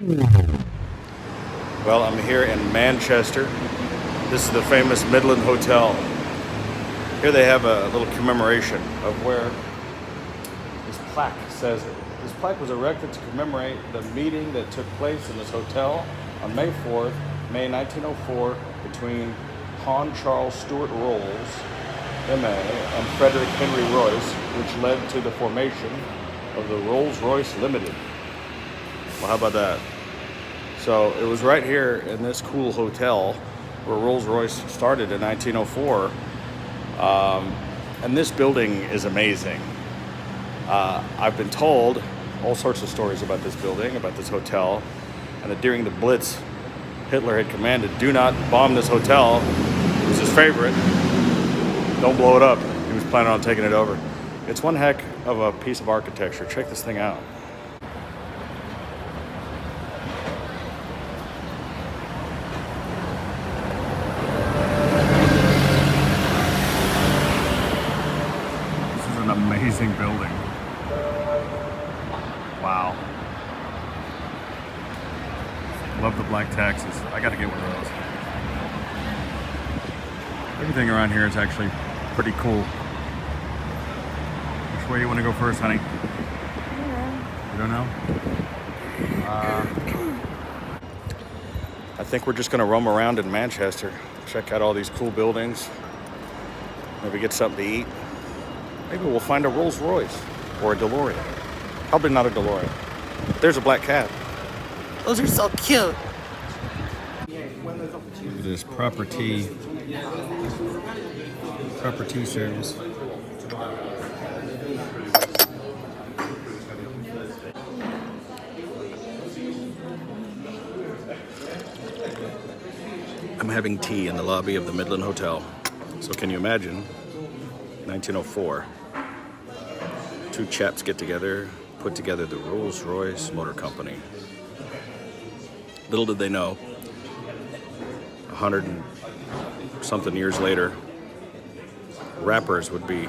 Well, I'm here in Manchester. This is the famous Midland Hotel. Here they have a little commemoration of where this plaque says it. This plaque was erected to commemorate the meeting that took place in this hotel on May 4th, May 1904, between Hon Charles Stuart Rolls, MA, and Frederick Henry Royce, which led to the formation of the Rolls-Royce Limited. Well, how about that? So it was right here in this cool hotel where Rolls-Royce started in 1904. And this building is amazing. I've been told all sorts of stories about this building, about this hotel, and that during the Blitz, Hitler had commanded, do not bomb this hotel. It was his favorite. Don't blow it up. He was planning on taking it over. It's one heck of a piece of architecture. Check this thing out. Amazing building. Wow. Love the black taxis. I gotta get one of those. Everything around here is actually pretty cool. Which way do you want to go first, honey? You don't know? I think we're just gonna roam around in Manchester. Check out all these cool buildings. Maybe get something to eat. Maybe we'll find a Rolls-Royce or a DeLorean. Probably not a DeLorean. There's a black cat. Those are so cute. Look at this proper tea service. I'm having tea in the lobby of the Midland Hotel. So can you imagine? 1904. Two chaps get together, put together the Rolls-Royce Motor Company. Little did they know, 100 and something years later, rappers would be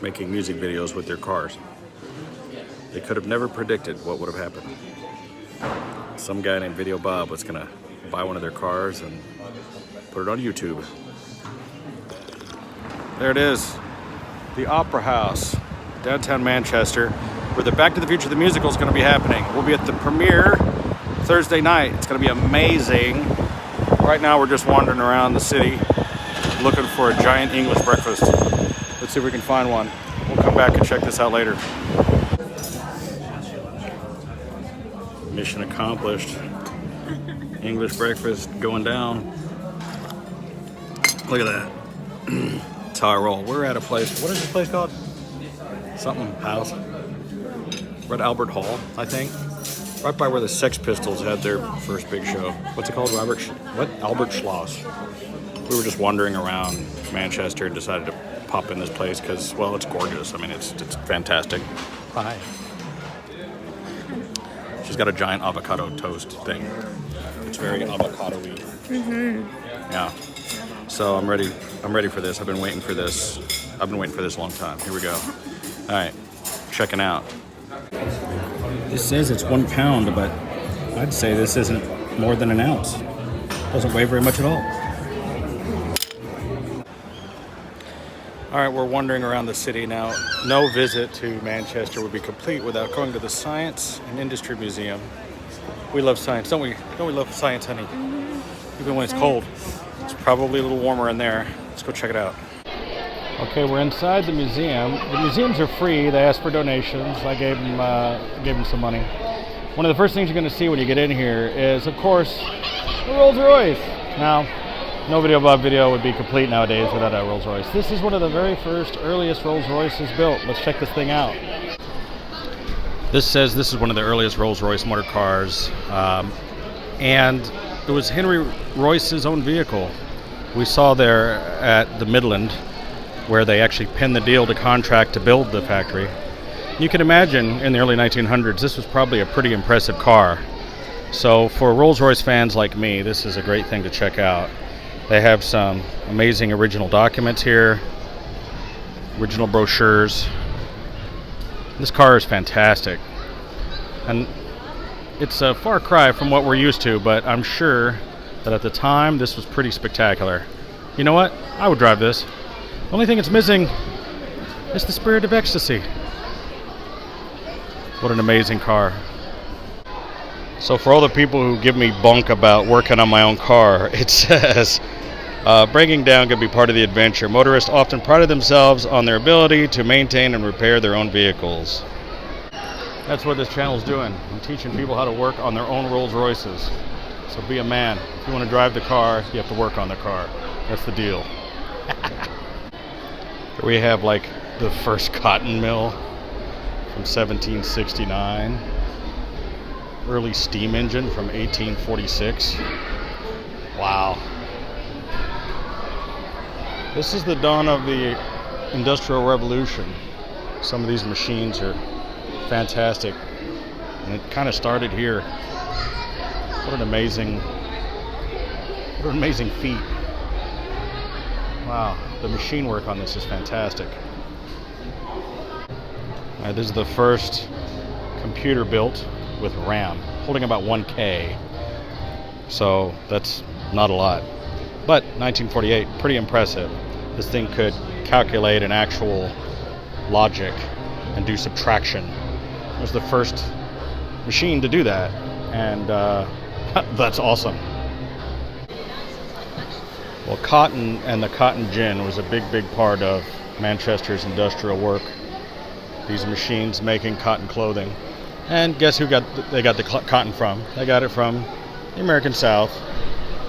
making music videos with their cars. They could have never predicted what would have happened. Some guy named Videobob was gonna buy one of their cars and put it on YouTube. There it is. The Opera House, downtown Manchester, where the Back to the Future the musical is going to be happening. We'll be at the premiere Thursday night. It's going to be amazing. Right now we're just wandering around the city looking for a giant English breakfast. Let's see if we can find one. We'll come back and check this out later. Mission accomplished. English breakfast going down. Look at that. That's how I roll. We're at a place. What is this place called? Something House. We're at Albert Hall, I think. Right by where the Sex Pistols had their first big show. What's it called? Albert Schloss. We were just wandering around Manchester and decided to pop in this place because, well, it's gorgeous. I mean, it's fantastic. Hi. She's got a giant avocado toast thing. It's very avocado-y. Mm-hmm. Yeah. So I'm ready for this. I've been waiting for this. I've been waiting for this a long time. Here we go. All right, checking out. This says it's 1 pound, but I'd say this isn't more than an ounce. Doesn't weigh very much at all. All right, we're wandering around the city now. No visit to Manchester would be complete without going to the Science and Industry Museum. We love science, don't we? Don't we love science, honey? Mm-hmm. Even when it's cold. It's probably a little warmer in there. Let's go check it out. Okay, we're inside the museum. The museums are free. They ask for donations. I gave them some money. One of the first things you're going to see when you get in here is, of course, the Rolls-Royce. Now, no Videobob video would be complete nowadays without a Rolls-Royce. This is one of the very first, earliest Rolls-Royces built. Let's check this thing out. This says this is one of the earliest Rolls-Royce motor cars, and it was Henry Royce's own vehicle. We saw there at the Midland where they actually pinned the deal to contract to build the factory. You can imagine in the early 1900s this was probably a pretty impressive car. So for Rolls-Royce fans like me, this is a great thing to check out. They have some amazing original documents here, original brochures. This car is fantastic. And it's a far cry from what we're used to, but I'm sure that at the time this was pretty spectacular. You know what? I would drive this. The only thing it's missing is the Spirit of Ecstasy. What an amazing car. So for all the people who give me bunk about working on my own car, it says, breaking down can be part of the adventure. Motorists often pride themselves on their ability to maintain and repair their own vehicles. That's what this channel's doing. I'm teaching people how to work on their own Rolls-Royces. So be a man. If you want to drive the car, you have to work on the car. That's the deal. Here we have like the first cotton mill from 1769. Early steam engine from 1846. Wow. This is the dawn of the Industrial Revolution. Some of these machines are fantastic. And it kind of started here. What an amazing feat. Wow, the machine work on this is fantastic. This is the first computer built with RAM, holding about 1K. So that's not a lot. But 1948, pretty impressive. This thing could calculate an actual logic and do subtraction. It was the first machine to do that. And that's awesome. Well, cotton and the cotton gin was a big part of Manchester's industrial work. These machines making cotton clothing. And guess who they got the cotton from? They got it from the American South.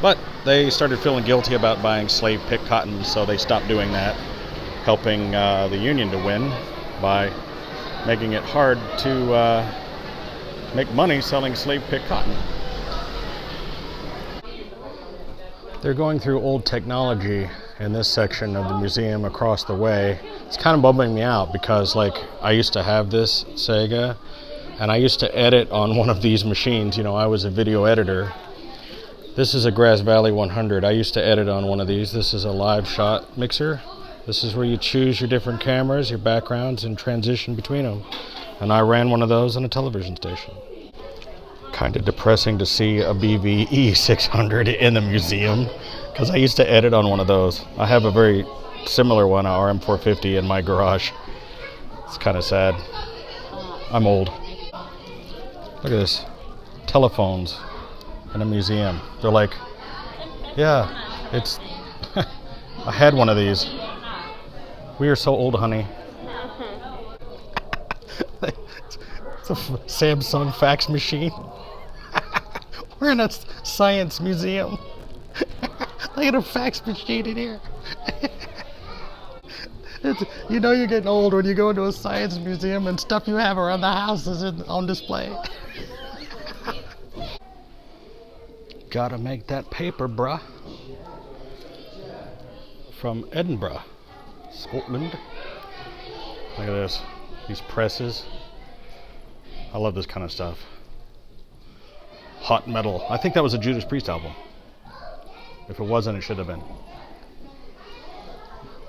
But they started feeling guilty about buying slave-picked cotton, so they stopped doing that, helping the Union to win by making it hard to make money selling slave-picked cotton. They're going through old technology in this section of the museum across the way. It's kind of bumming me out because, like, I used to have this Sega, and I used to edit on one of these machines. You know, I was a video editor. This is a Grass Valley 100. I used to edit on one of these. This is a live shot mixer. This is where you choose your different cameras, your backgrounds, and transition between them. And I ran one of those on a television station. Kind of depressing to see a BVE 600 in the museum because I used to edit on one of those. I have a very similar one, a RM450, in my garage. It's kind of sad. I'm old. Look at this. Telephones in a museum. They're like, yeah, it's... I had one of these. We are so old, honey. It's a Samsung fax machine. We're in a science museum. Look at a fax machine in here. You know you're getting old when you go into a science museum and stuff you have around the house is on display. Gotta make that paper, bruh. From Edinburgh, Scotland. Look at this. These presses. I love this kind of stuff. Hot metal. I think that was a Judas Priest album. If it wasn't, it should have been.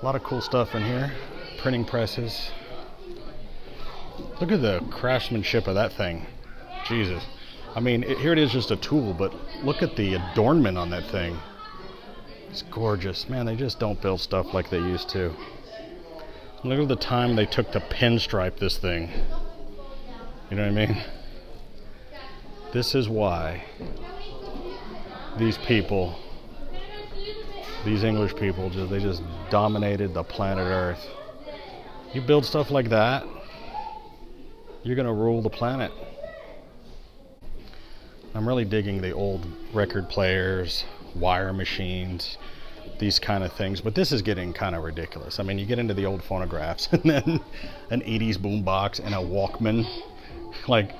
A lot of cool stuff in here. Printing presses. Look at the craftsmanship of that thing. Jesus. I mean, here it is, just a tool, but look at the adornment on that thing. It's gorgeous. Man, they just don't build stuff like they used to. Look at the time they took to pinstripe this thing. You know what I mean? This is why these people, these English people, they just dominated the planet Earth. You build stuff like that, you're gonna rule the planet. I'm really digging the old record players, wire machines, these kind of things, but this is getting kind of ridiculous. I mean, you get into the old phonographs and then an 80s boombox and a Walkman. Like,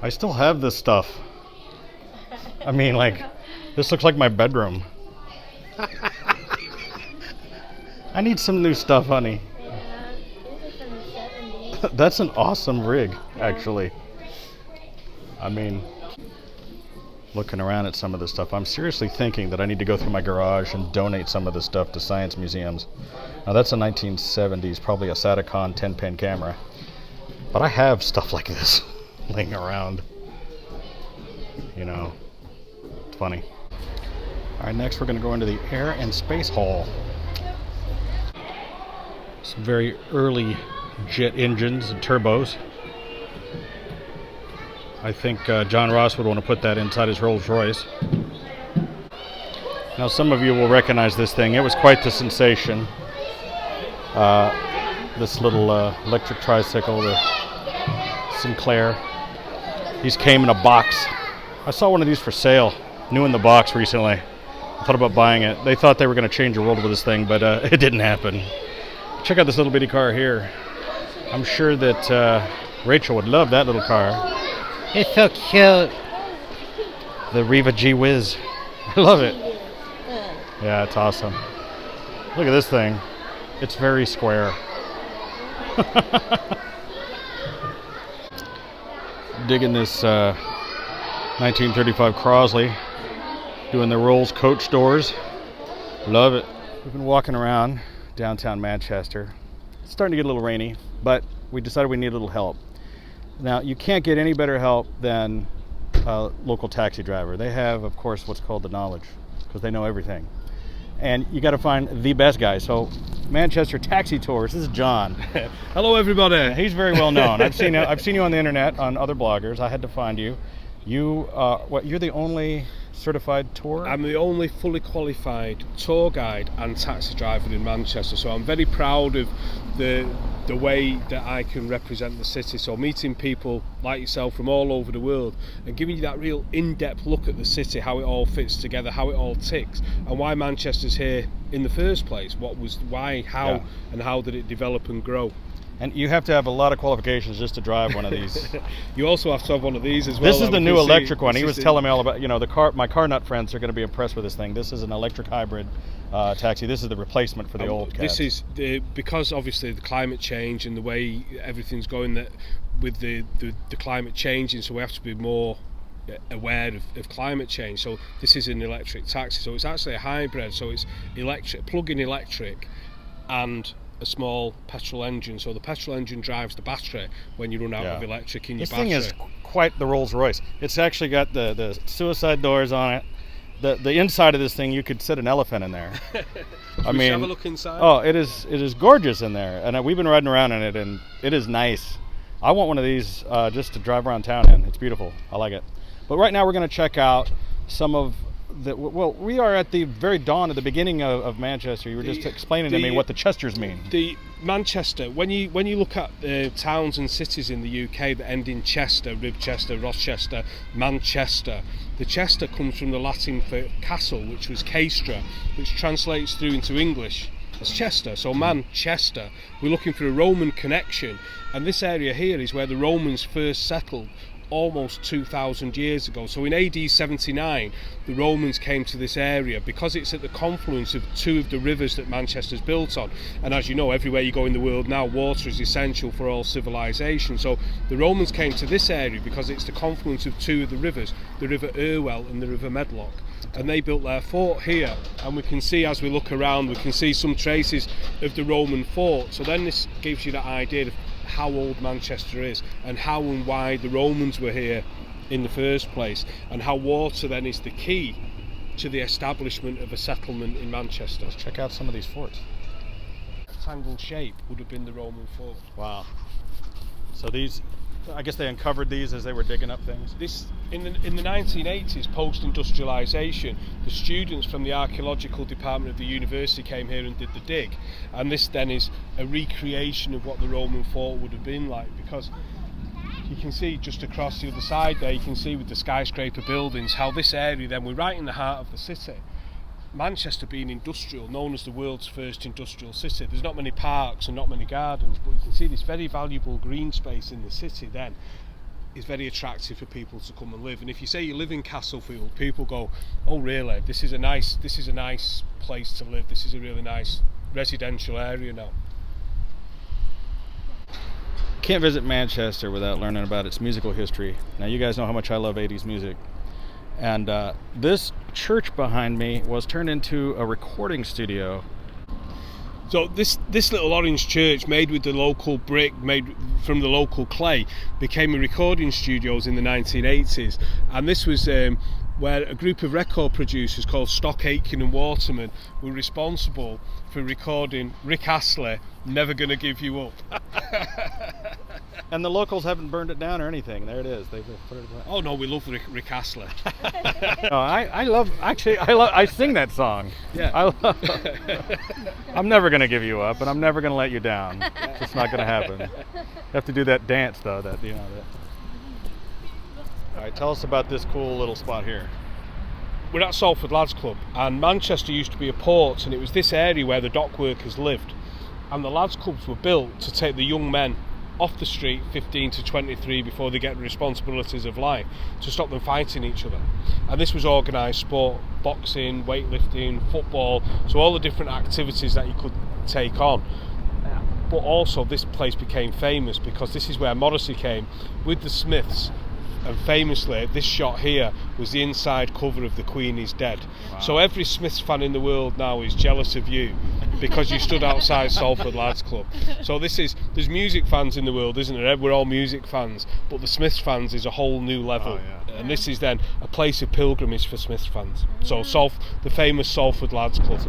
I still have this stuff. I mean, like, this looks like my bedroom. I need some new stuff, honey. Yeah, this is from the 70s. That's an awesome rig, actually. I mean, looking around at some of this stuff, I'm seriously thinking that I need to go through my garage and donate some of this stuff to science museums. Now, that's a 1970s, probably a Satacon 10-pin camera. But I have stuff like this laying around. you know, it's funny. All right, next we're going to go into the Air and Space Hall. Some very early jet engines and turbos. I think John Ross would want to put that inside his Rolls-Royce. Now some of you will recognize this thing. It was quite the sensation. This little electric tricycle, the Sinclair. These came in a box. I saw one of these for sale, new in the box recently. I thought about buying it. They thought they were going to change the world with this thing, but it didn't happen. Check out this little bitty car here. I'm sure that Rachel would love that little car. It's so cute. The Riva G Wiz. I love it. Yeah, it's awesome. Look at this thing. It's very square. Digging this 1935 Crosley. Doing the Rolls coach doors. Love it. We've been walking around downtown Manchester. It's starting to get a little rainy, but we decided we need a little help. Now, you can't get any better help than a local taxi driver. They have, of course, what's called the knowledge, because they know everything. And you got to find the best guy. So, Manchester Taxi Tours. This is John. Hello, everybody. He's very well known. I've seen you on the internet on other bloggers. I had to find you. You're the only certified tour? I'm the only fully qualified tour guide and taxi driver in Manchester, so I'm very proud of the way that I can represent the city. So meeting people like yourself from all over the world and giving you that real in-depth look at the city, how it all fits together, how it all ticks, and why Manchester's here in the first place. And how did it develop and grow? And you have to have a lot of qualifications just to drive one of these. You also have to have one of these as well. This is the new electric one. He was telling me all about, my car nut friends are going to be impressed with this thing. This is an electric hybrid taxi. This is the replacement for the old cabs. This is because obviously the climate change and the way everything's going, that with the climate changing, so we have to be more aware of climate change. So this is an electric taxi. So it's actually a hybrid. So it's electric, plug-in electric, and a small petrol engine. So the petrol engine drives the battery when you run out of electric in your battery. This thing is quite the Rolls-Royce. It's actually got the suicide doors on it. The inside of this thing, you could sit an elephant in there. I mean, have a look inside. Oh, it is gorgeous in there, and we've been riding around in it, and it is nice. I want one of these just to drive around town in. It's beautiful. I like it. But right now we're going to check out some of we are at the very dawn, at the beginning of Manchester. You were just explaining to me what the Chesters mean. The Manchester, when you look at towns and cities in the UK that end in Chester, Ribchester, Rochester, Manchester, the Chester comes from the Latin for castle, which was Castra, which translates through into English as Chester. So Manchester, we're looking for a Roman connection, and this area here is where the Romans first settled almost 2,000 years ago. So in AD 79 the Romans came to this area because it's at the confluence of two of the rivers that Manchester's built on, and as you know, everywhere you go in the world now, water is essential for all civilization. So the Romans came to this area because it's the confluence of two of the rivers, the River Irwell and the River Medlock, and they built their fort here. And we can see, as we look around, we can see some traces of the Roman fort. So then this gives you that idea of how old Manchester is and how and why the Romans were here in the first place, and how water then is the key to the establishment of a settlement in Manchester. Let's check out some of these forts. Rectangle shape would have been the Roman fort. Wow. So these, I guess they uncovered these as they were digging up things? This, in the 1980s, post-industrialisation, the students from the archaeological department of the university came here and did the dig, and this then is a recreation of what the Roman fort would have been like, because you can see just across the other side there, you can see with the skyscraper buildings how this area then, we're right in the heart of the city. Manchester being industrial, known as the world's first industrial city, there's not many parks and not many gardens, but you can see this very valuable green space in the city then is very attractive for people to come and live. And if you say you live in Castlefield, people go, oh really, this is a nice place to live, this is a really nice residential area now. Can't visit Manchester without learning about its musical history. Now you guys know how much I love 80s music. And this church behind me was turned into a recording studio. So this little orange church, made with the local brick, made from the local clay, became a recording studios in the 1980s, and this was where a group of record producers called Stock Aitken and Waterman were responsible for recording Rick Astley, Never Gonna Give You Up. And the locals haven't burned it down or anything. There it is. They've put it away. Oh no, we love Rick Astley. No, I sing that song. Yeah. I'm never gonna give you up, and I'm never gonna let you down. It's just not gonna happen. You have to do that dance though. All right, tell us about this cool little spot here. We're at Salford Lads Club, and Manchester used to be a port, and it was this area where the dock workers lived. And the lads clubs were built to take the young men off the street, 15 to 23, before they get the responsibilities of life, to stop them fighting each other. And this was organised sport, boxing, weightlifting, football, so all the different activities that you could take on. But also this place became famous because this is where Morrissey came with the Smiths, and famously this shot here was the inside cover of The Queen Is Dead. Wow. So every Smiths fan in the world now is jealous of you because you stood outside Salford Lads Club. So there's music fans in the world, isn't there? We're all music fans, but the Smiths fans is a whole new level. Oh, yeah. And this is then a place of pilgrimage for Smiths fans. So the famous Salford Lads Club.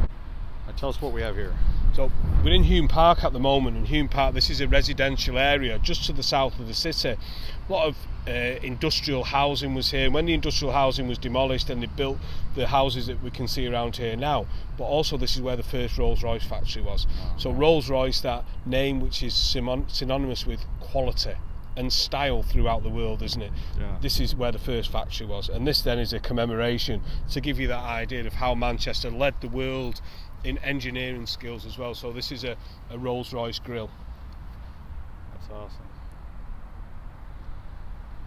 Tell us what we have here. So we're in Hume Park at the moment, and Hume Park, this is a residential area just to the south of the city. A lot of industrial housing was here. When the industrial housing was demolished, and they built the houses that we can see around here now, but also this is where the first Rolls-Royce factory was. So Rolls-Royce, that name which is synonymous with quality and style throughout the world, isn't it? Yeah. This is where the first factory was, and this then is a commemoration to give you that idea of how Manchester led the world in engineering skills as well. So this is a Rolls-Royce grill. That's awesome.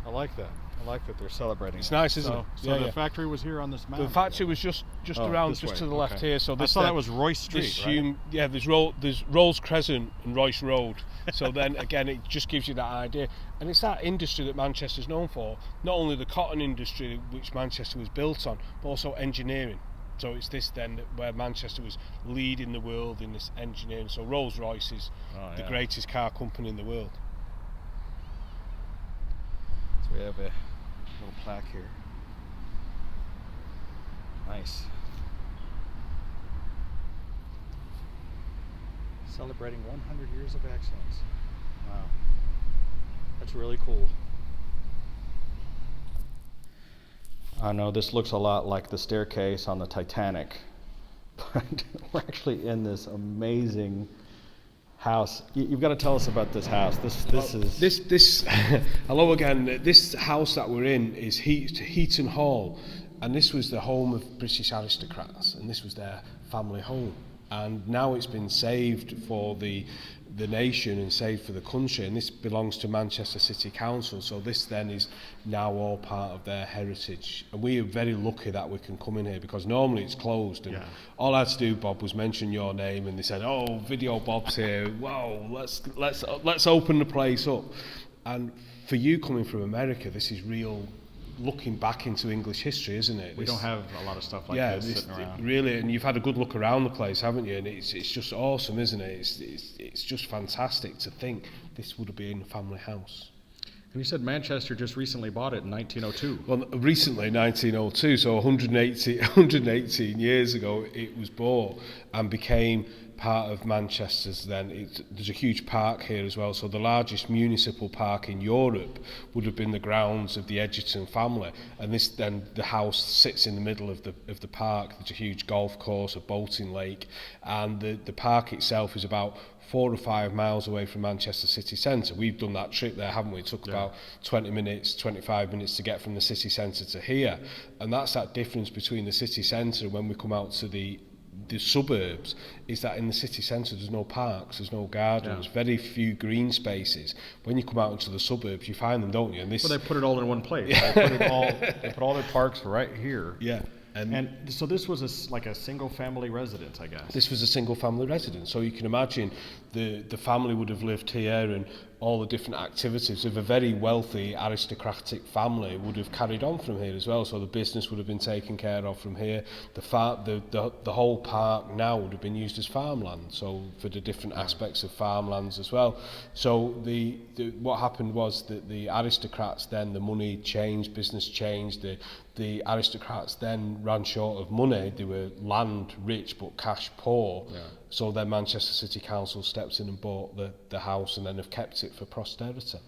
I like that. I like that they're celebrating. It's nice, isn't it? So the factory was here on this mountain. The factory was just around, just to the left here. So this I saw that was Royce Street, right? Yeah, there's Rolls Crescent and Royce Road. So then again, it just gives you that idea. And it's that industry that Manchester's known for. Not only the cotton industry, which Manchester was built on, but also engineering. So it's this then where Manchester was leading the world in this engineering. So Rolls-Royce is the greatest car company in the world. So we have a little plaque here. Nice. Celebrating 100 years of excellence. Wow. That's really cool. I know this looks a lot like the staircase on the Titanic, but we're actually in this amazing house. You've got to tell us about this house. This hello again. This house that we're in is Heatons Hall, and this was the home of British aristocrats, and this was their family home. And now it's been saved for the nation and saved for the country, and this belongs to Manchester City Council, so this then is now all part of their heritage. And we are very lucky that we can come in here, because normally it's closed, and all I had to do, Bob, was mention your name, and they said, oh, Videobob's here, wow, let's open the place up. And for you coming from America, this is real looking back into English history, isn't it? We don't have a lot of stuff like this sitting around. Really, and you've had a good look around the place, haven't you? And it's just awesome, isn't it? It's just fantastic to think this would have been a family house. And you said Manchester just recently bought it in 1902. Well, recently, 1902, so 118 years ago, it was bought and became part of Manchester's then. There's a huge park here as well, so the largest municipal park in Europe would have been the grounds of the Edgerton family, and this then, the house sits in the middle of the park. There's a huge golf course, a boating lake, and the park itself is about 4 or 5 miles away from Manchester city centre. We've done that trip there, haven't we? It took about 20 minutes, 25 minutes to get from the city centre to here, and that's that difference between the city centre and when we come out to the suburbs, is that in the city centre there's no parks, there's no gardens, very few green spaces. When you come out into the suburbs, you find them, don't you? And well, they put it all in one place. They put all their parks right here. Yeah. And so this was like a single family residence, I guess. This was a single family residence. So you can imagine the family would have lived here, and all the different activities of a very wealthy aristocratic family would have carried on from here as well. So the business would have been taken care of from here. The whole park now would have been used as farmland, so for the different aspects of farmlands as well. So what happened was that the aristocrats then, the money changed, business changed, the aristocrats then ran short of money. They were land rich but cash poor. Yeah. So then Manchester City Council stepped in and bought the house and then have kept it for posterity.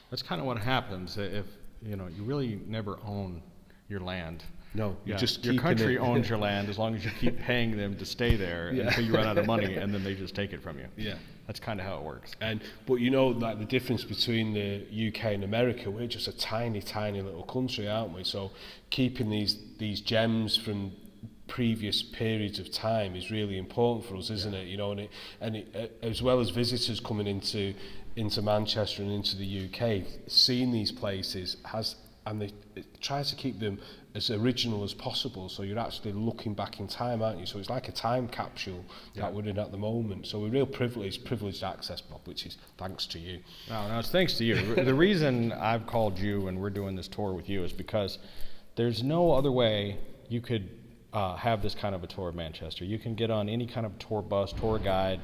That's kind of what happens if you really never own your land. No, you just your country owns your land as long as you keep paying them to stay there until you run out of money, and then they just take it from you. Yeah, that's kind of how it works. But like the difference between the UK and America, we're just a tiny little country, aren't we? So keeping these gems from previous periods of time is really important for us, isn't it? And it, as well as visitors coming into Manchester and into the UK, seeing these places they try to keep them as original as possible, so you're actually looking back in time, aren't you? So it's like a time capsule that we're in at the moment. So we're real privileged access, Bob, which is thanks to you. No, it's thanks to you. The reason I've called you and we're doing this tour with you is because there's no other way you could have this kind of a tour of Manchester. You can get on any kind of tour bus, tour guide.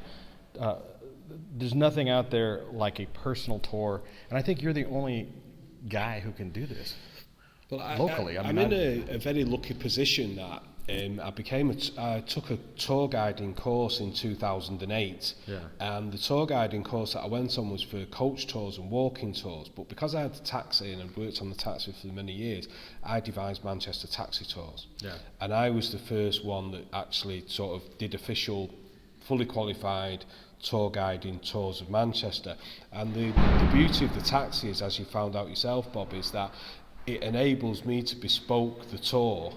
There's nothing out there like a personal tour, and I think you're the only guy who can do this. Well, locally. I'm in a very lucky position that I took a tour guiding course in 2008, and the tour guiding course that I went on was for coach tours and walking tours. But because I had the taxi and I'd worked on the taxi for many years, I devised Manchester taxi tours. And I was the first one that actually sort of did official, fully qualified tour guiding tours of Manchester. And the beauty of the taxi is, as you found out yourself, Bob, is that it enables me to bespoke the tour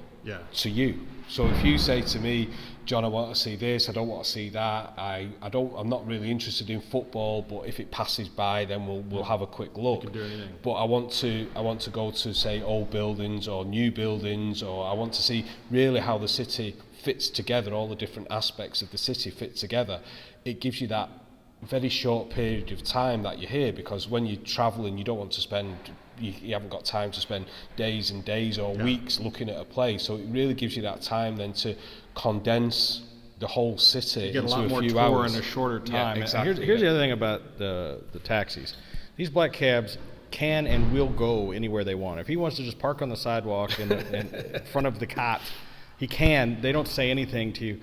to you. So if you say to me, John, I want to see this, I don't want to see that, I'm not really interested in football, but if it passes by, then we'll have a quick look. You can do anything. But I want to go to, say, old buildings or new buildings, or I want to see really how the city fits together, all the different aspects of the city fit together. It gives you that very short period of time that you're here, because when you travel and you don't want to spend, you haven't got time to spend days and days or weeks looking at a place, so it really gives you that time then to condense the whole city into a few hours. You get a lot more tour in a shorter time. Yeah, exactly. Here's the other thing about the taxis. These black cabs can and will go anywhere they want. If he wants to just park on the sidewalk in front of the cot, he can. They don't say anything to you.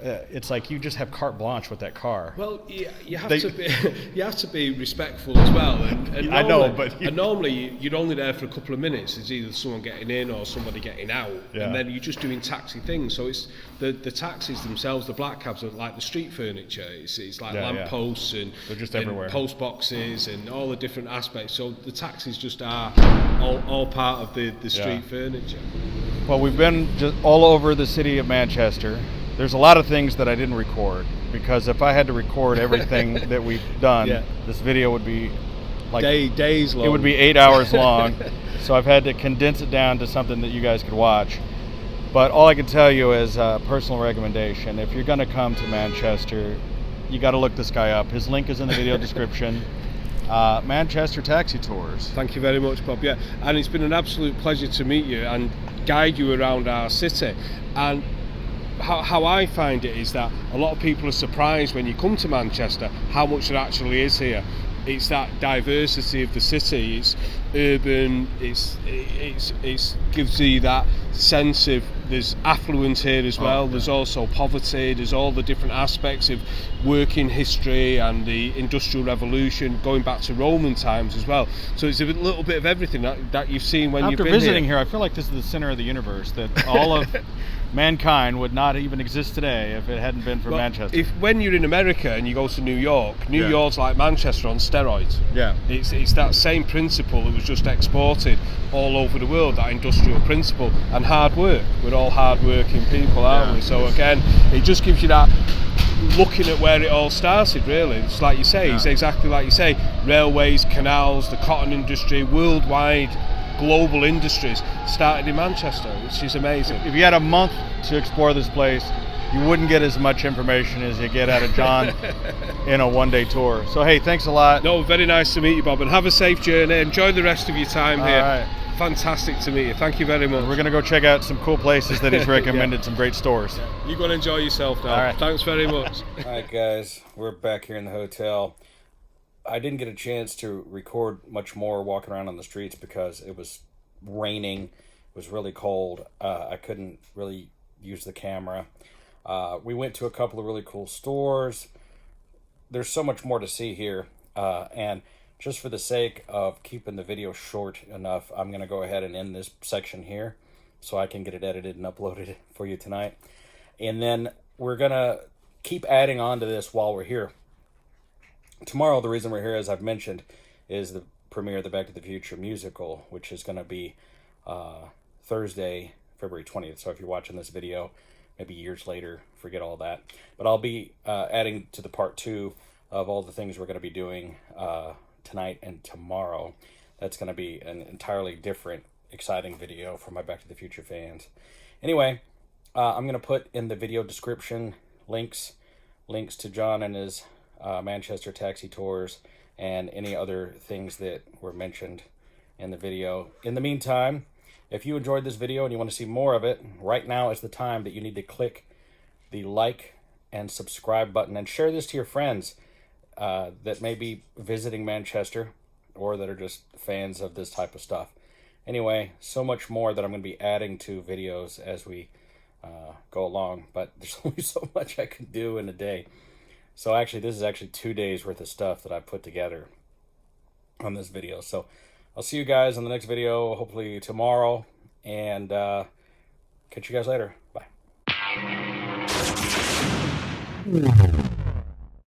It's like you just have carte blanche with that car. Well, you have to be respectful as well. And normally, I know, but normally you're only there for a couple of minutes. There's either someone getting in or somebody getting out, and then you're just doing taxi things. So it's the taxis themselves, the black cabs, are like the street furniture. It's like lamp posts and they're just everywhere. And post boxes and all the different aspects. So the taxis just are all part of the street furniture. Well, we've been just all over the city of Manchester. There's a lot of things that I didn't record, because if I had to record everything that we've done, this video would be like days long. It would be 8 hours long. So I've had to condense it down to something that you guys could watch. But all I can tell you is a personal recommendation. If you're going to come to Manchester, you got to look this guy up. His link is in the video description. Manchester Taxi Tours. Thank you very much, Bob. And it's been an absolute pleasure to meet you and guide you around our city. And how I find it is that a lot of people are surprised when you come to Manchester how much there actually is here. It's that diversity of the city. It's urban. It gives you that sense of there's affluence here as well. There's also poverty. There's all the different aspects of working history and the Industrial Revolution, going back to Roman times as well. So it's a little bit of everything that you've seen when you've been visiting here. I feel like this is the center of the universe. That all of mankind would not even exist today if it hadn't been for Manchester. When you're in America and you go to New York's like Manchester on steroids. It's that same principle that was just exported all over the world, that industrial principle, and hard work. We're all hard working people, aren't we? So again, it just gives you that looking at where it all started, really. It's like you say, it's exactly like you say, railways, canals, the cotton industry, worldwide global industries started in Manchester, which is amazing. If you had a month to explore this place, you wouldn't get as much information as you get out of John in a one-day tour. So hey, thanks a lot. No, very nice to meet you, Bob, and have a safe journey. Enjoy the rest of your time here. All right. Fantastic to meet you. Thank you very much. We're gonna go check out some cool places that he's recommended, some great stores. You go and enjoy yourself now. All right. Thanks very much. All right, guys, we're back here in the hotel. I didn't get a chance to record much more walking around on the streets because it was raining. It was really cold. I couldn't really use the camera. We went to a couple of really cool stores. There's so much more to see here, and just for the sake of keeping the video short enough, I'm going to go ahead and end this section here so I can get it edited and uploaded for you tonight. And then we're going to keep adding on to this while we're here. Tomorrow, the reason we're here, as I've mentioned, is the premiere of the Back to the Future musical, which is going to be Thursday, February 20th. So if you're watching this video, maybe years later, forget all that. But I'll be adding to the part 2 of all the things we're going to be doing tonight and tomorrow. That's going to be an entirely different, exciting video for my Back to the Future fans. Anyway, I'm going to put in the video description links to John and his Manchester taxi tours and any other things that were mentioned in the video. In the meantime, if you enjoyed this video and you want to see more of it, right now is the time that you need to click the like and subscribe button and share this to your friends that may be visiting Manchester or that are just fans of this type of stuff. Anyway, so much more that I'm going to be adding to videos as we go along, but there's only so much I can do in a day. So actually, this is actually 2 days worth of stuff that I put together on this video. So I'll see you guys on the next video, hopefully tomorrow, and catch you guys later. Bye.